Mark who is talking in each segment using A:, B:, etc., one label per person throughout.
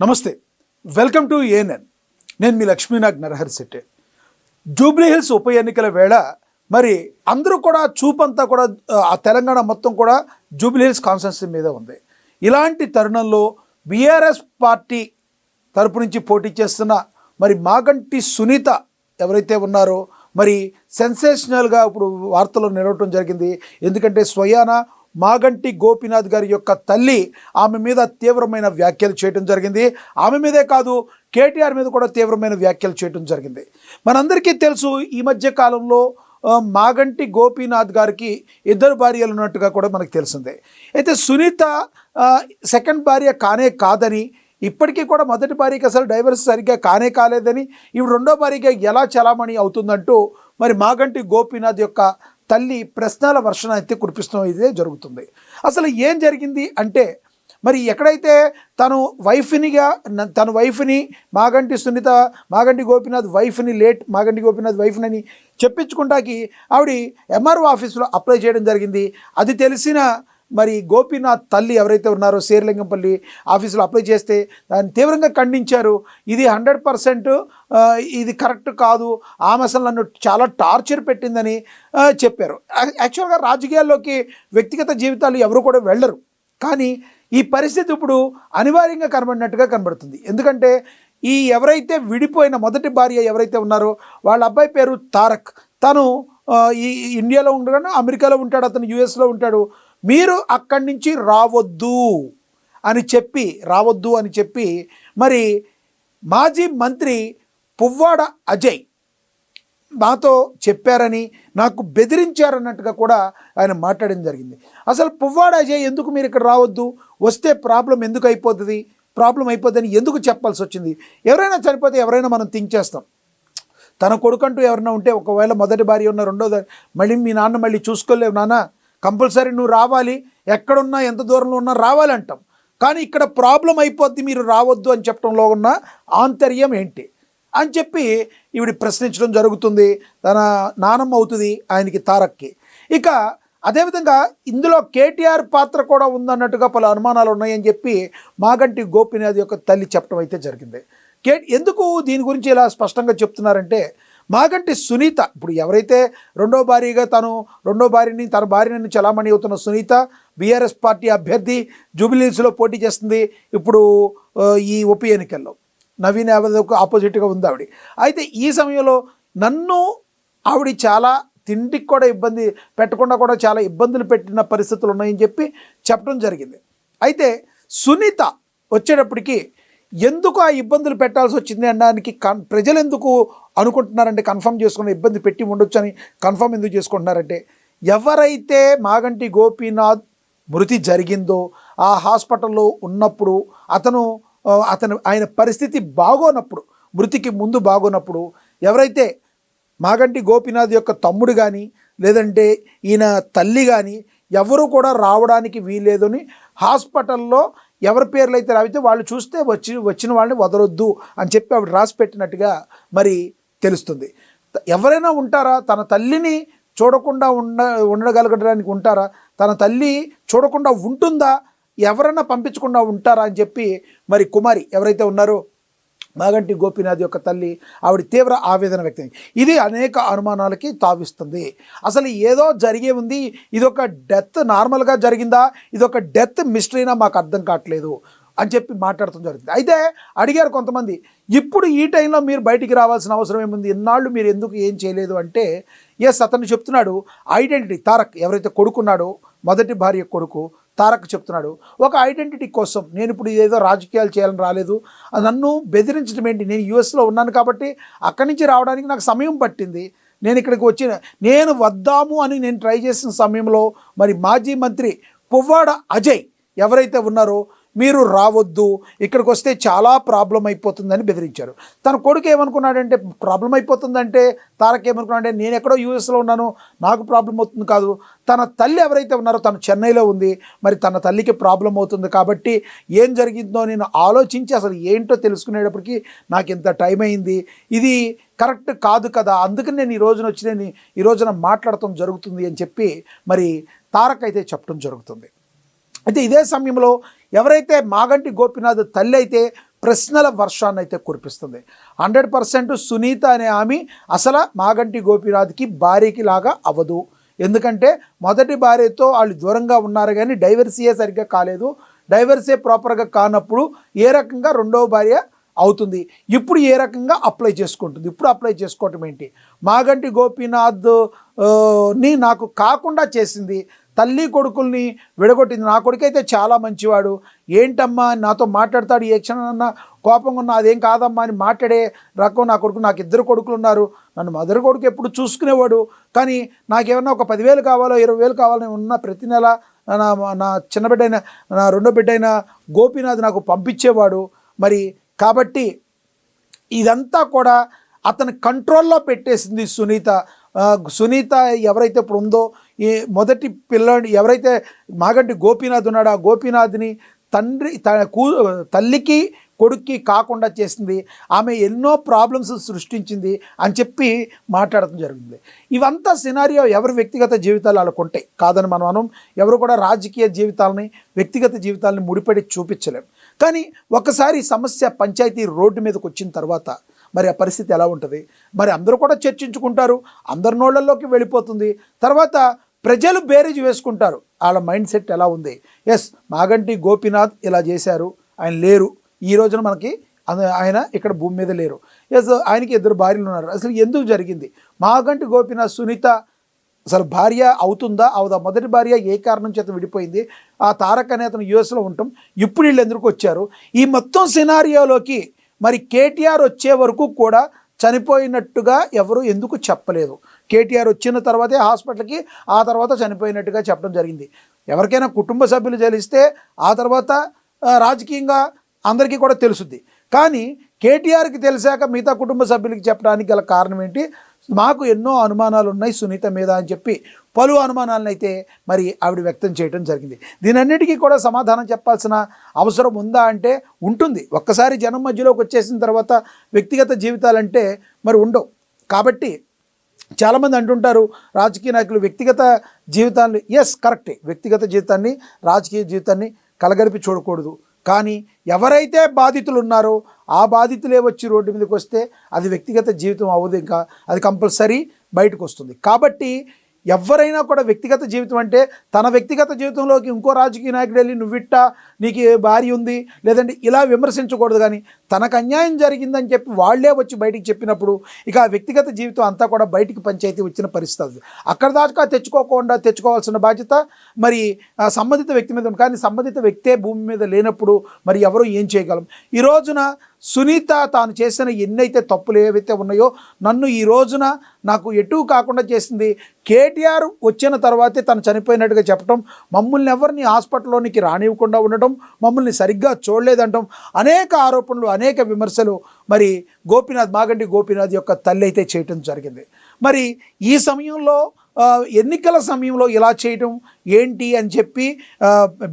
A: నమస్తే, welcome to ANN. నేను మీ Lakshminag Narahari Shetty. Jubilee hills ఉప ఎన్నికల వేళ మరి అందరూ కూడా చూపంతా కూడా ఆ తెలంగాణ మొత్తం కూడా జూబ్లీ హిల్స్ కాన్స్టిట్యున్సీ మీద ఉంది. ఇలాంటి తరుణంలో బీఆర్ఎస్ పార్టీ తరపు నుంచి పోటీ చేస్తున్న మరి మాగంటి సునీత ఎవరైతే ఉన్నారో మరి సెన్సేషనల్గా ఇప్పుడు వార్తల్లో నిలవటం జరిగింది. ఎందుకంటే స్వయాన మాగంటి గోపీనాథ్ గారి యొక్క తల్లి ఆమె మీద తీవ్రమైన వ్యాఖ్యలు చేయడం జరిగింది. ఆమె మీదే కాదు, కేటీఆర్ మీద కూడా తీవ్రమైన వ్యాఖ్యలు చేయడం జరిగింది. మనందరికీ తెలుసు, ఈ మధ్య కాలంలో మాగంటి గోపీనాథ్ గారికి ఇద్దరు భార్యలు ఉన్నట్టుగా కూడా మనకు తెలిసిందే. అయితే సునీత సెకండ్ భార్య కానే కాదని, ఇప్పటికీ కూడా మొదటి భార్యకి అసలు డైవర్స్ సరిగ్గా కానే కాలేదని, ఇప్పుడు రెండో భార్యగా ఎలా చలామణి అవుతుందంటూ మరి మాగంటి గోపీనాథ్ యొక్క తల్లి ప్రశ్నల వర్షణ అయితే కురిపిస్తూ ఇదే జరుగుతుంది. అసలు ఏం జరిగింది అంటే, మరి ఎక్కడైతే తన వైఫ్ని మాగంటి సునీత మాగంటి గోపీనాథ్ వైఫ్ని అని చెప్పించుకుంటాకి ఆవిడ ఎంఆర్ఓ ఆఫీసులో అప్లై చేయడం జరిగింది. అది తెలిసిన మరి గోపీనాథ్ తల్లి ఎవరైతే ఉన్నారో శేర్లింగంపల్లి ఆఫీసులో అప్లై చేస్తే దాన్ని తీవ్రంగా ఖండించారు. ఇది 100% ఇది కరెక్ట్ కాదు, ఆమె అసలు నన్ను చాలా టార్చర్ పెట్టిందని చెప్పారు. యాక్చువల్గా రాజకీయాల్లోకి వ్యక్తిగత జీవితాలు ఎవరు కూడా వెళ్ళరు, కానీ ఈ పరిస్థితి ఇప్పుడు అనివార్యంగా కనబడినట్టుగా కనబడుతుంది. ఎందుకంటే ఈ ఎవరైతే విడిపోయిన మొదటి భార్య ఎవరైతే ఉన్నారో వాళ్ళ అబ్బాయి పేరు తారక్. తను ఈ ఇండియాలో ఉండగానే అమెరికాలో ఉంటాడు, అతను యుఎస్లో ఉంటాడు. మీరు అక్కడి నుంచి రావద్దు అని చెప్పి మరి మాజీ మంత్రి పువ్వాడ అజయ్ నాతో చెప్పారని, నాకు బెదిరించారన్నట్టుగా కూడా ఆయన మాట్లాడడం జరిగింది. అసలు పువ్వాడ అజయ్ ఎందుకు మీరు ఇక్కడ రావద్దు, వస్తే ప్రాబ్లం అయిపోద్దని ఎందుకు చెప్పాల్సి వచ్చింది? ఎవరైనా చనిపోతే ఎవరైనా మనం థింక్ చేస్తాం. తన కొడుకంటూ ఎవరైనా ఉంటే, ఒకవేళ మొదటి భార్య ఉన్న రెండోది మళ్ళీ మీ నాన్న మళ్ళీ చూసుకోలేవు నాన్న, కంపల్సరీ నువ్వు రావాలి, ఎక్కడున్నా ఎంత దూరంలో ఉన్నా రావాలంటాం. కానీ ఇక్కడ ప్రాబ్లం అయిపోద్ది, మీరు రావద్దు అని చెప్పడంలో ఉన్న ఆంతర్యం ఏంటి అని చెప్పి ఈవిడ ప్రశ్నించడం జరుగుతుంది. తన నానమ్మ అవుతుంది ఆయనకి, తారక్కి. ఇక అదేవిధంగా ఇందులో కేటీఆర్ పాత్ర కూడా ఉందన్నట్టుగా పలు అనుమానాలు ఉన్నాయని చెప్పి మాగంటి గోపీనాథ్ యొక్క తల్లి చెప్పడం అయితే జరిగింది. ఎందుకు దీని గురించి ఇలా స్పష్టంగా చెప్తున్నారంటే, మాగంటి సునీత ఇప్పుడు ఎవరైతే రెండో భార్యని తన భార్యని చలామణి అవుతున్న సునీత బీఆర్ఎస్ పార్టీ అభ్యర్థి జూబ్లీ హిల్స్లో పోటీ చేస్తుంది. ఇప్పుడు ఈ ఉప ఎన్నికల్లో నవీన్ యాదవ్కు ఆపోజిట్గా ఉంది ఆవిడ. అయితే ఈ సమయంలో నన్ను ఆవిడ చాలా తిండికి కూడా ఇబ్బంది పెట్టకుండా కూడా చాలా ఇబ్బందులు పెట్టిన పరిస్థితులు ఉన్నాయని చెప్పి చెప్పడం జరిగింది. అయితే సునీత వచ్చేటప్పటికి ఎందుకు ఆ ఇబ్బందులు పెట్టాల్సి వచ్చింది అనడానికి ప్రజలు ఎందుకు అనుకుంటున్నారంటే, కన్ఫర్మ్ చేసుకున్న ఇబ్బంది పెట్టి ఉండొచ్చు అని కన్ఫర్మ్ ఎందుకు చేసుకుంటున్నారంటే, ఎవరైతే మాగంటి గోపీనాథ్ మృతి జరిగిందో ఆ హాస్పిటల్లో ఉన్నప్పుడు ఆయన పరిస్థితి బాగోనప్పుడు, మృతికి ముందు బాగోనప్పుడు ఎవరైతే మాగంటి గోపీనాథ్ యొక్క తమ్ముడు కానీ లేదంటే ఈయన తల్లి కానీ ఎవరు కూడా రావడానికి వీల్లేదని హాస్పిటల్లో ఎవరి పేర్లు అయితే రావితే వాళ్ళు చూస్తే వచ్చిన వాళ్ళని వదలొద్దు అని చెప్పి ఆవిడ రాసి పెట్టినట్టుగా మరి తెలుస్తుంది. ఎవరైనా ఉంటారా తన తల్లిని చూడకుండా ఉండగలగడానికి ఉంటారా? తన తల్లి చూడకుండా ఉంటుందా? ఎవరైనా పంపించకుండా ఉంటారా అని చెప్పి మరి కుమారి ఎవరైతే ఉన్నారో మాగంటి గోపీనాథ్ యొక్క తల్లి ఆవిడ తీవ్ర ఆవేదన వ్యక్తం. ఇది అనేక అనుమానాలకి తావిస్తుంది. అసలు ఏదో జరిగే ఉంది, ఇదొక డెత్ నార్మల్గా జరిగిందా, ఇదొక డెత్ మిస్టరీనా మాకు అర్థం కావట్లేదు అని చెప్పి మాట్లాడటం జరిగింది. అయితే అడిగారు కొంతమంది, ఇప్పుడు ఈ టైంలో మీరు బయటికి రావాల్సిన అవసరం ఏముంది, ఇన్నాళ్ళు మీరు ఎందుకు ఏం చేయలేదు అంటే, అతను చెప్తున్నాడు ఐడెంటిటీ. తారక్ ఎవరైతే కొడుకున్నాడో మొదటి భార్య కొడుకు తారక్ చెప్తున్నాడు, ఒక ఐడెంటిటీ కోసం నేను ఇప్పుడు ఏదో రాజకీయాలు చేయాలని రాలేదు, నన్ను బెదిరించడం ఏంటి, నేను యూఎస్లో ఉన్నాను కాబట్టి అక్కడి నుంచి రావడానికి నాకు సమయం పట్టింది, నేను ఇక్కడికి నేను వద్దాము అని నేను ట్రై చేసిన సమయంలో మరి మాజీ మంత్రి పువ్వాడ అజయ్ ఎవరైతే ఉన్నారో మీరు రావద్దు, ఇక్కడికి వస్తే చాలా ప్రాబ్లం అయిపోతుందని బెదిరించారు. తన కొడుకు ఏమనుకున్నాడంటే, ప్రాబ్లం అయిపోతుందంటే తారక్ ఏమనుకున్నాడంటే, నేను ఎక్కడో యూఎస్లో ఉన్నాను నాకు ప్రాబ్లం అవుతుంది కాదు, తన తల్లి ఎవరైతే ఉన్నారో తను చెన్నైలో ఉంది, మరి తన తల్లికి ప్రాబ్లం అవుతుంది కాబట్టి ఏం జరిగిందో నేను ఆలోచించి అసలు ఏంటో తెలుసుకునేటప్పటికి నాకు ఇంత టైం అయింది, ఇది కరెక్ట్ కాదు కదా, అందుకని నేను ఈ రోజున మాట్లాడటం జరుగుతుంది అని చెప్పి మరి తారక్ అయితే చెప్పడం జరుగుతుంది. అయితే ఇదే సమయంలో ఎవరైతే మాగంటి గోపీనాథ్ తల్లి అయితే ప్రశ్నల వర్షాన్ని అయితే కురిపిస్తుంది. 100% సునీత అనే ఆమె అసలు మాగంటి గోపీనాథ్కి భార్యకి లాగా అవ్వదు. ఎందుకంటే మొదటి భార్యతో వాళ్ళు దూరంగా ఉన్నారు కానీ డైవర్సీయే సరిగ్గా కాలేదు. డైవర్సే ప్రాపర్గా కానప్పుడు ఏ రకంగా రెండవ భార్య అవుతుంది? ఇప్పుడు ఏ రకంగా అప్లై చేసుకుంటుంది? ఇప్పుడు అప్లై చేసుకోవటం ఏంటి? మాగంటి గోపీనాథ్ని నాకు కాకుండా చేసింది, తల్లి కొడుకుల్ని విడగొట్టింది. నా కొడుకైతే చాలా మంచివాడు, ఏంటమ్మా నాతో మాట్లాడతాడు, ఏ క్షణమన్నా కోపంగా ఉన్నా అదేం కాదమ్మా అని మాట్లాడే రకం నా కొడుకు. నాకు 2 కొడుకులు ఉన్నారు, నన్ను మొదటి కొడుకు ఎప్పుడు చూసుకునేవాడు, కానీ నాకేమన్నా ఒక 10,000 కావాలో 20,000 కావాలని ఉన్న ప్రతి నెల నా చిన్న బిడ్డైన నా రెండో బిడ్డైన గోపీనాథ్ నాకు పంపించేవాడు. మరి కాబట్టి ఇదంతా కూడా అతని కంట్రోల్లో పెట్టేసింది సునీత. సునీత ఎవరైతే ఇప్పుడు ఉందో, ఈ మొదటి పిల్లాడి ఎవరైతే మాగంటి గోపీనాథ్ ఉన్నాడో ఆ గోపీనాథ్ని తల్లికి కొడుక్కి కాకుండా చేసింది. ఆమె ఎన్నో ప్రాబ్లమ్స్ సృష్టించింది అని చెప్పి మాట్లాడటం జరిగింది. ఇవంతా సినారియో ఎవరి వ్యక్తిగత జీవితాలు వాళ్ళకు ఉంటాయి, కాదని మనం ఎవరు కూడా రాజకీయ జీవితాలని వ్యక్తిగత జీవితాలని ముడిపడి చూపించలేం. కానీ ఒకసారి సమస్య పంచాయతీ రోడ్డు మీదకి వచ్చిన తర్వాత మరి ఆ పరిస్థితి ఎలా ఉంటుంది? మరి అందరూ కూడా చర్చించుకుంటారు, అందరి నోళ్ళల్లోకి వెళ్ళిపోతుంది. తర్వాత ప్రజలు బేరీజు వేసుకుంటారు, వాళ్ళ మైండ్ సెట్ ఎలా ఉంది. ఎస్, మాగంటి గోపీనాథ్ ఇలా చేశారు, ఆయన లేరు, ఈ రోజున మనకి ఆయన ఇక్కడ భూమి మీద లేరు. ఎస్, ఆయనకి 2 భార్యలు ఉన్నారు. అసలు ఎందుకు జరిగింది? మాగంటి గోపీనాథ్ సునీత అసలు భార్య అవుతుందా అవదా? మొదటి భార్య ఏ కారణం చేత విడిపోయింది? ఆ తారక్ అనే అతను యూఎస్లో ఉంటాం, ఇప్పుడు వీళ్ళు ఎందుకు వచ్చారు? ఈ మొత్తం సినారియోలోకి మరి కేటీఆర్ వచ్చే వరకు కూడా చనిపోయినట్టుగా ఎవరు ఎందుకు చెప్పలేదు? కేటీఆర్ వచ్చిన తర్వాతే హాస్పిటల్కి, ఆ తర్వాత చనిపోయినట్టుగా చెప్పడం జరిగింది. ఎవరికైనా కుటుంబ సభ్యులు తెలిస్తే ఆ తర్వాత రాజకీయంగా అందరికీ కూడా తెలుసుద్ది. కానీ కేటీఆర్కి తెలిసాక మిగతా కుటుంబ సభ్యులకి చెప్పడానికి గల కారణం ఏంటి? మాకు ఎన్నో అనుమానాలు ఉన్నాయి సునీత మీద అని చెప్పి పలు అనుమానాలను అయితే మరి ఆవిడ వ్యక్తం చేయడం జరిగింది. దీనన్నిటికీ కూడా సమాధానం చెప్పాల్సిన అవసరం ఉందా అంటే ఉంటుంది. ఒక్కసారి జనం మధ్యలోకి వచ్చేసిన తర్వాత వ్యక్తిగత జీవితాలంటే మరి ఉండవు. కాబట్టి చాలామంది అంటుంటారు రాజకీయ నాయకులు వ్యక్తిగత జీవితాన్ని, ఎస్ కరెక్టే, వ్యక్తిగత జీవితాన్ని రాజకీయ జీవితాన్ని కలగలిపి చూడకూడదు. కానీ ఎవరైతే బాధితులు ఉన్నారో ఆ బాధితులే వచ్చి రోడ్డు మీదకి వస్తే అది వ్యక్తిగత జీవితం అవ్వదు, ఇంకా అది కంపల్సరీ బయటకు వస్తుంది. కాబట్టి ఎవరైనా కూడా వ్యక్తిగత జీవితం అంటే తన వ్యక్తిగత జీవితంలోకి ఇంకో రాజకీయ నాయకుడు వెళ్ళి నువ్విట్టా నీకు భార్య ఉంది లేదంటే ఇలా విమర్శించకూడదు. కానీ తనకు అన్యాయం జరిగిందని చెప్పి వాళ్లే వచ్చి బయటికి చెప్పినప్పుడు ఇక ఆ వ్యక్తిగత జీవితం అంతా కూడా బయటికి పంచాయతీ వచ్చిన పరిస్థితి. అక్కడ దాకా తెచ్చుకోవాల్సిన బాధ్యత మరి సంబంధిత వ్యక్తి మీద ఉంది. కానీ సంబంధిత వ్యక్తే భూమి మీద లేనప్పుడు మరి ఎవరు ఏం చేయగలం? ఈ రోజున సునీత తాను చేసిన ఎన్నైతే తప్పులు ఏవైతే ఉన్నాయో నన్ను ఈ రోజున నాకు ఎటు కాకుండా చేసింది కేటీఆర్ వచ్చిన తర్వాతే తను చనిపోయినట్టుగా చెప్పడం, మమ్మల్ని ఎవరిని హాస్పిటల్లోనికి రానివ్వకుండా ఉండటం, మమ్మల్ని సరిగ్గా చూడలేదంటాం, అనేక ఆరోపణలు అనేక విమర్శలు మరి మాగంటి గోపీనాథ్ యొక్క తల్లి అయితే చేయటం జరిగింది. మరి ఈ సమయంలో ఎన్నికల సమయంలో ఇలా చేయటం ఏంటి అని చెప్పి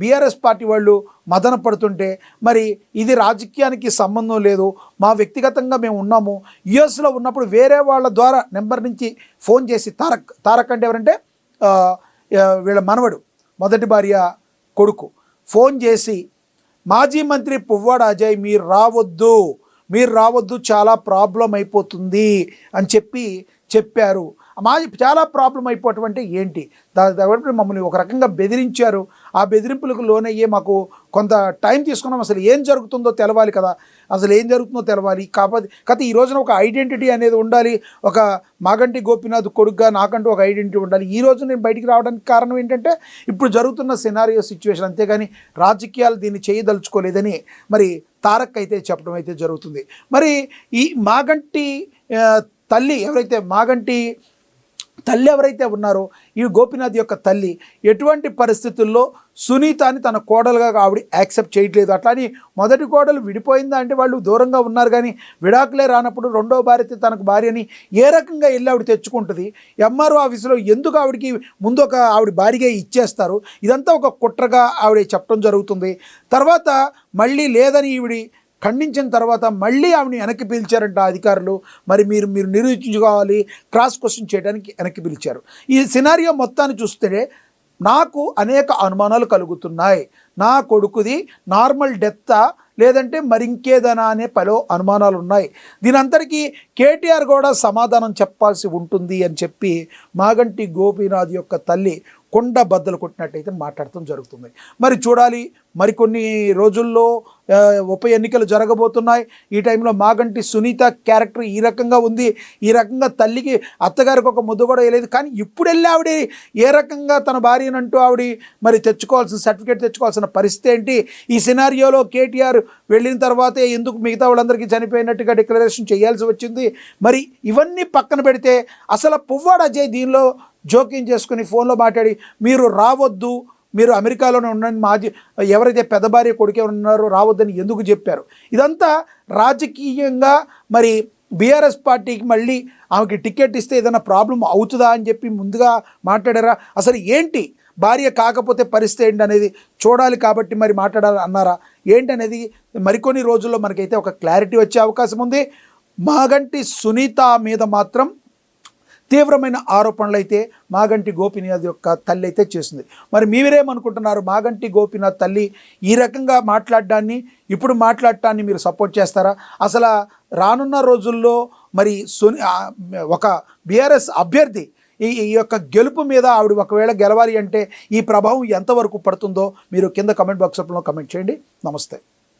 A: బీఆర్ఎస్ పార్టీ వాళ్ళు మదన పడుతుంటే మరి ఇది రాజకీయానికి సంబంధం లేదు, మా వ్యక్తిగతంగా మేము ఉన్నాము, యుఎస్లో ఉన్నప్పుడు వేరే వాళ్ళ ద్వారా నెంబర్ నుంచి ఫోన్ చేసి తారక్ అంటే ఎవరంటే వీళ్ళ మనవడు మొదటి భార్య కొడుకు ఫోన్ చేసి మాజీ మంత్రి పువ్వాడ అజయ్ మీరు రావద్దు చాలా ప్రాబ్లం అయిపోతుంది అని చెప్పారు. చాలా ప్రాబ్లం అయిపోవటం ఏంటి? దాని మమ్మల్ని ఒక రకంగా బెదిరించారు, ఆ బెదిరింపులకు లోనయ్యే మాకు కొంత టైం తీసుకున్నాం, అసలు ఏం జరుగుతుందో తెలవాలి కదా, కాకపోతే ఈ రోజున ఒక ఐడెంటిటీ అనేది ఉండాలి, ఒక మాగంటి గోపీనాథ్ కొడుకుగా నాకంటూ ఒక ఐడెంటిటీ ఉండాలి. ఈ రోజు నేను బయటికి రావడానికి కారణం ఏంటంటే ఇప్పుడు జరుగుతున్న సినారియో సిచ్యువేషన్, అంతేగాని రాజకీయాలు దీన్ని చేయదలుచుకోలేదని మరి తారక్ అయితే చెప్పడం అయితే జరుగుతుంది. మరి ఈ మాగంటి తల్లి ఎవరైతే ఉన్నారో ఈ గోపీనాథ్ యొక్క తల్లి ఎటువంటి పరిస్థితుల్లో సునీతని తన కోడలుగా ఆవిడ యాక్సెప్ట్ చేయట్లేదు. అట్లాని మొదటి కోడలు విడిపోయిందా అంటే వాళ్ళు దూరంగా ఉన్నారు, కానీ విడాకులే రానప్పుడు రెండో భార్య తనకు భార్యని ఏ రకంగా వెళ్ళి ఆవిడ తెచ్చుకుంటుంది? ఎంఆర్ఓ ఆఫీసులో ఎందుకు ఆవిడకి ముందు ఆవిడ భార్యగా ఇచ్చేస్తారు? ఇదంతా ఒక కుట్రగా ఆవిడ చెప్పడం జరుగుతుంది. తర్వాత మళ్ళీ లేదని ఈవిడి ఖండించిన తర్వాత మళ్ళీ ఆవిడని వెనక్కి పిలిచారంట అధికారులు. మరి మీరు నిరూపించుకోవాలి, క్రాస్ క్వశ్చన్ చేయడానికి వెనక్కి పిలిచారు. ఈ సినారియో మొత్తాన్ని చూస్తే నాకు అనేక అనుమానాలు కలుగుతున్నాయి. నా కొడుకుది నార్మల్ డెత్తా లేదంటే మరింకేదనా అనే పలు అనుమానాలు ఉన్నాయి. దీనంతటికీ కేటీఆర్ కూడా సమాధానం చెప్పాల్సి ఉంటుంది అని చెప్పి మాగంటి గోపీనాథ్ యొక్క తల్లి కొండ బద్దలు కొట్టినట్టయితే మాట్లాడటం జరుగుతుంది. మరి చూడాలి, మరికొన్ని రోజుల్లో ఉప ఎన్నికలు జరగబోతున్నాయి. ఈ టైంలో మాగంటి సునీత క్యారెక్టర్ ఈ రకంగా ఉంది. ఈ రకంగా తల్లికి అత్తగారికి ఒక ముద్దు కూడా వేయలేదు. కానీ ఇప్పుడు వెళ్ళి ఆవిడ ఏ రకంగా తన భార్యనంటూ ఆవిడ మరి తెచ్చుకోవాల్సిన సర్టిఫికేట్ తెచ్చుకోవాల్సిన పరిస్థితి ఏంటి? ఈ సినారియోలో కేటీఆర్ వెళ్ళిన తర్వాతే ఎందుకు మిగతా వాళ్ళందరికీ చనిపోయినట్టుగా డిక్లరేషన్ చేయాల్సి వచ్చింది? మరి ఇవన్నీ పక్కన పెడితే అసలు పువ్వాడ అజయ్ దీనిలో జోక్యం చేసుకుని ఫోన్లో మాట్లాడి మీరు రావద్దు, మీరు అమెరికాలోనే ఉండండి, మాజీ ఎవరైతే పెద్ద భార్య కొడుకే ఉన్నారో రావద్దని ఎందుకు చెప్పారు? ఇదంతా రాజకీయంగా మరి బీఆర్ఎస్ పార్టీకి మళ్ళీ ఆమెకి టికెట్ ఇస్తే ఏదైనా ప్రాబ్లం అవుతుందా అని చెప్పి ముందుగా మాట్లాడారా? అసలు ఏంటి భార్య కాకపోతే పరిస్థితి ఏంటి అనేది చూడాలి కాబట్టి మరి మాట్లాడాలి అన్నారా ఏంటి అనేది మరికొన్ని రోజుల్లో మనకైతే ఒక క్లారిటీ వచ్చే అవకాశం ఉంది. మాగంటి సునీత మీద మాత్రం తీవ్రమైన ఆరోపణలు అయితే మాగంటి గోపీనాథ్ యొక్క తల్లి అయితే చేసింది. మరి మీరేమనుకుంటున్నారు? మాగంటి గోపీనాథ్ తల్లి ఈ రకంగా మాట్లాడడాన్ని, ఇప్పుడు మాట్లాడటాన్ని మీరు సపోర్ట్ చేస్తారా? అసలు రానున్న రోజుల్లో మరి ఒక బీఆర్ఎస్ అభ్యర్థి ఈ యొక్క గెలుపు మీద ఆవిడ ఒకవేళ గెలవాలి అంటే ఈ ప్రభావం ఎంతవరకు పడుతుందో మీరు కింద కమెంట్ బాక్స్లో కమెంట్ చేయండి. నమస్తే.